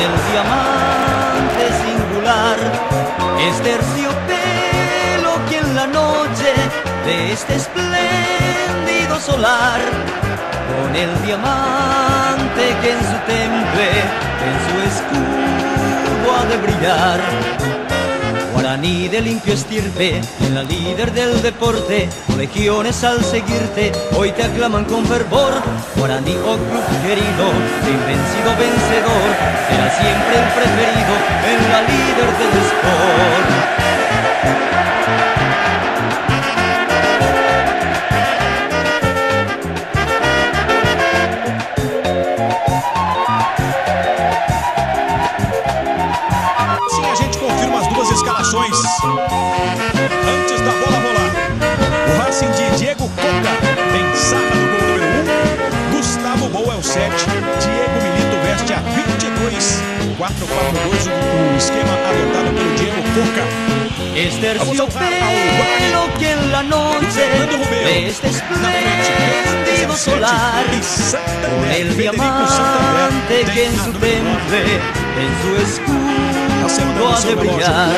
el diamante singular, es terciopelo que en la noche de este espléndido solar, con el diamante que en su temple, en su escudo ha de brillar. Guaraní de limpio estirpe, en la líder del deporte, legiones al seguirte, hoy te aclaman con fervor. Guaraní, oh club querido, de invencido vencedor, será siempre el preferido en la líder del sport. Escalações antes da bola rolar. O Racing de Diego Coca tem Sarra no gol número 1, Gustavo Boa é o 7, Diego Milito veste a 22, 4-4-2, o esquema adotado pelo Diego Coca. Es terciopelo que en la noche de este espléndido solar, con el diamante que en su temple, en su escudo ha de brillar.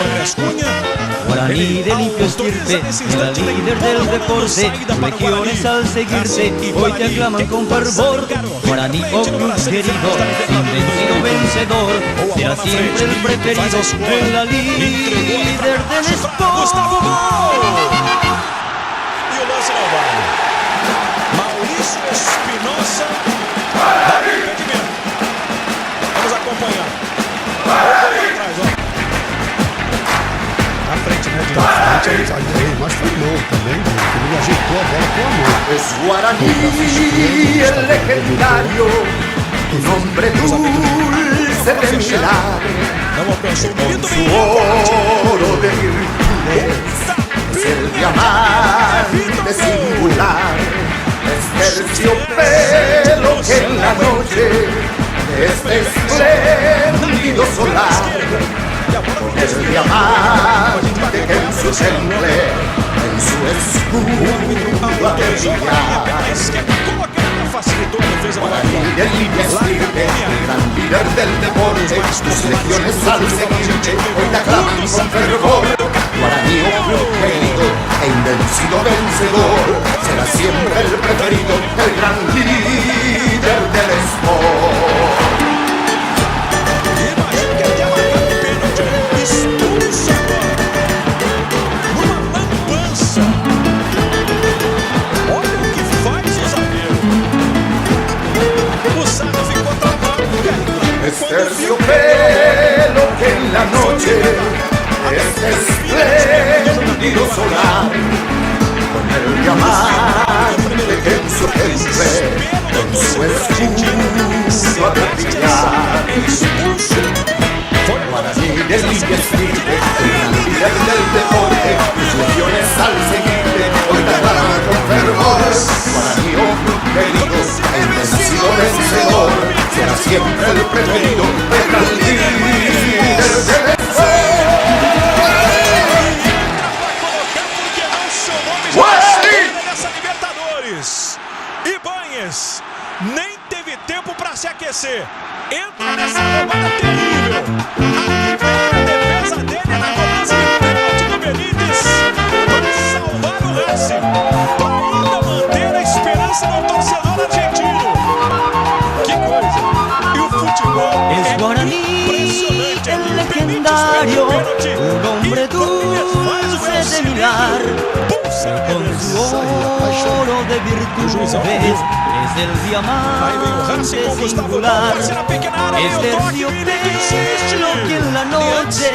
Guaraní de limpio estirpe, la líder del deporte, legiones al seguirte, hoy te aclaman con fervor. Guaraní, oh club querido, invencido vencedor, será siempre el preferido en la líder del sport. E o lance não vale. Maurício Espinosa dá o impedimento. Vamos acompanhar. Na frente, né? Mas foi bom também, ele ajeitou a bola com a mão. Es Guaraní, el legendario, tu nombre dulce de milagro, con su oro de virtudes, es el diamante singular, es terciopelo que en la noche de este espléndido solar, con el diamante que en su temple, en su escudo ha de brillar. Guaraní de limpia estirpe, gran líder del deporte, tus legiones al seguirte, hoy te aclaman con fervor. Guaraní, oh club querido, e invencido vencedor, será siempre el preferido, el gran líder del sport. Es terciopelo que en la noche este espléndido solar, con el diamante que en su temple, en su escudo ha de brillar. Guaraní de limpia estirpe, gran líder del deporte, tus legiones al seguirte, hoy te aclaman con fervor. Guaraní, oh club querido, invencido vencedor, será siempre el preferido, el gran líder del Ibanez nem teve tempo para se aquecer. Entra nessa roubada terrível. Aí vem a defesa dele na cobrança de pênalti do Benítez para salvar o Racing, para ainda manter a esperança no torcedor argentino. Que coisa! E o futebol es Guaraní, el legendario, un hombre dulce de mirar, con su oro de virtudes, es el diamante singular, es terciopelo que en la noche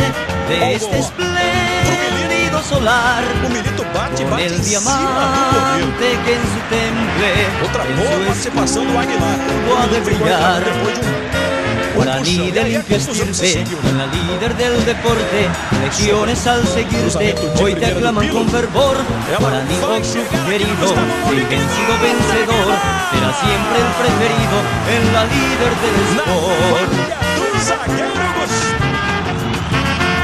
de este espléndido solar, con el diamante que en su temple, en su escudo ha de brillar. Guaraní de limpio estirpe, en la líder del deporte, legiones al seguirte, hoy te aclaman con fervor. Guaraní, oh club querido, invencido vencedor, será siempre el preferido en la líder del sport.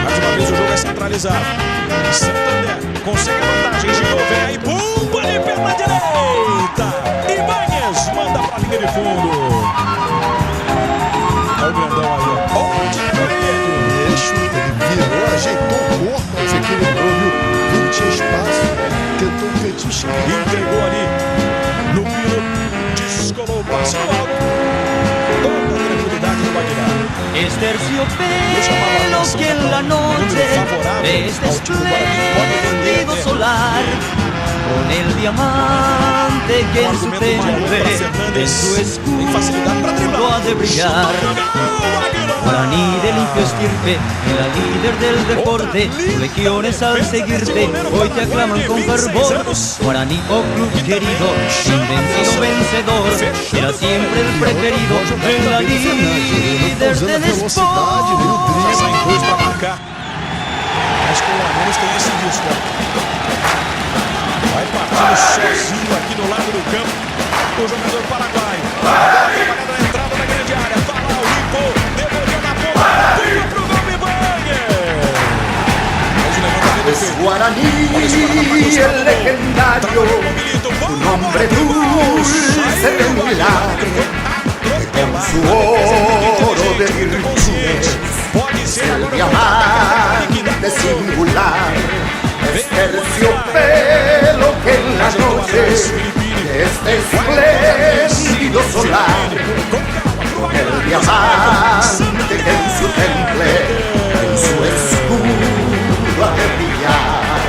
Mais uma vez o jogo é centralizado. Santander consegue a vantagem, girou, vem aí, pumba de perna direita. Ibanez manda pra linha de fundo. Olha o grandão aí, ó. entregou ali no pino, descolou o passe no alto. Toda a tranquilidade do Aguilar. Es terciopelo que en la noche de este espléndido solar, con el diamante que en su temple, en su escudo ha de brillar. Guaraní de limpio estirpe, la líder del deporte, tus legiones al seguirte hoy te aclaman con fervor. Guaraní, oh club querido, invencido vencedor, será siempre el preferido en la líder del esporte. Sai em dois para marcar. Acho que o Lanús tem esse risco. Vai partindo sozinho aqui no lado do campo o jogador paraguaio. A bola apagada na entrada da grande área. Fala o Rico, devolveu na ponta. Pula pro gol e Es Guaraní el legendario, tu nombre dulce de milagro, que con su oro de virtudes el diamante singular. Es terciopelo que en la noche de este espléndido solar, el diamante que en su temple, en su escudo ha de brillar.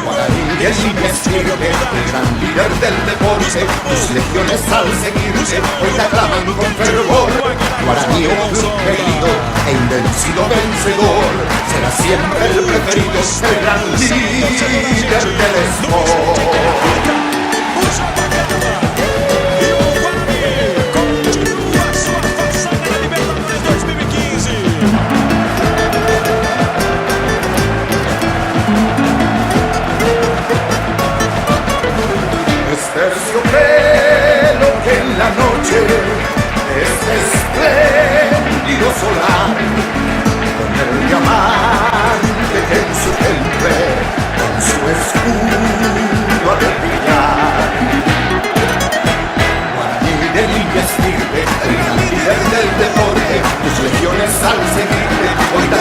Guaraní es indescriptible, el gran líder del deporte, tus legiones al seguirte hoy te aclaman con fervor. Guaraní, un club querido e invencido vencedor, será siempre el preferido, el gran líder del sport. Terciopelo que en la noche este espléndido solar, con el diamante que en su temple, con su escudo ha de brillar. Guaraní de limpia estirpe, el gran líder del deporte, tus legiones al seguirte hoy te